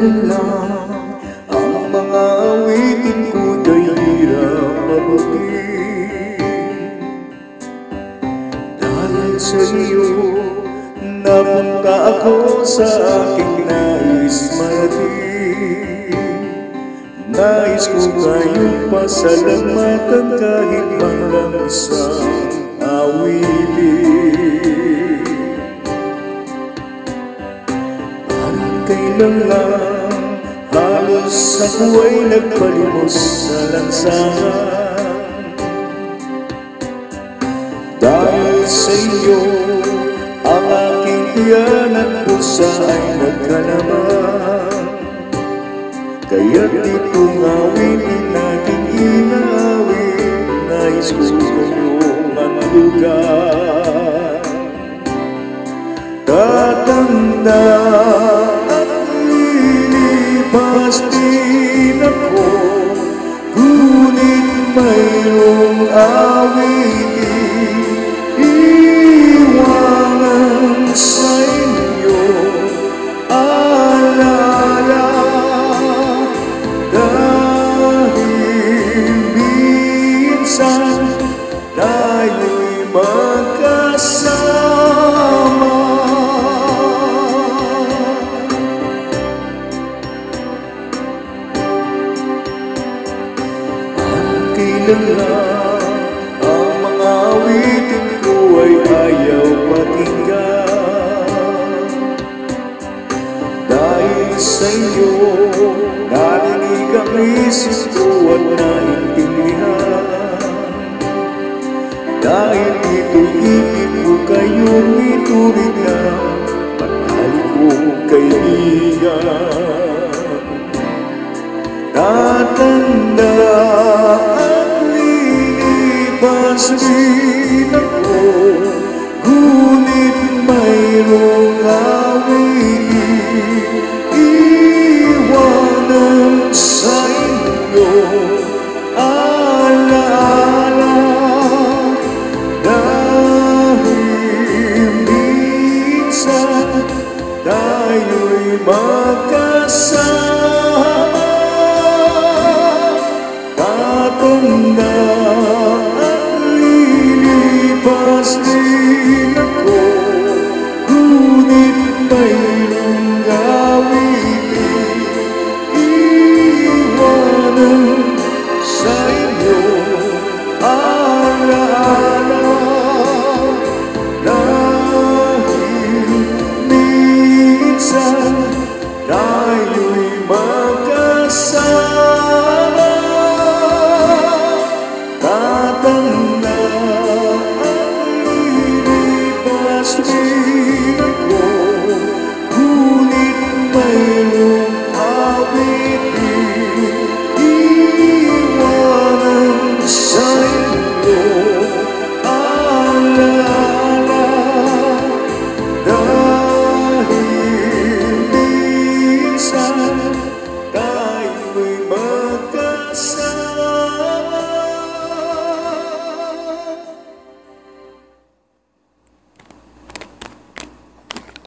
lang ang mga awitin ko'y hirap mabutin. Dahil sa iyo, napunta ako sa aking nais marating. Nais ko kayong pasalamatan kahit man lang isang awitin. Parang kailan lang halos ako ay nagpalimos sa lansangan. Dahil sa iyo, ang aking tiyan at pusa ay nagkalaman. Kaya't itong awitin nating inawit, nais ko kayong manlugan. Tatanda at lilipas din ako, ngunit mayroong awitin iwanan sa inyo. Alala, dahil minsan tayo'y magkasama. Kailan lang ang mga awitin ko ay ayaw pakinggan. Dahil sa iyo, narinig ang isip ko at naintindihan. Dahil dito'y ibig ko kayong ituring na matalik kong kaibigan. Tatanda at lilipas din ako, ngunit mayroong awitin iwanan sa inyo. Alaala, dahil minsan tayo'y magkasama. Tatanda at lilipas din ako, ngunit mayroong awitin iwanan sa inyo. Alaala,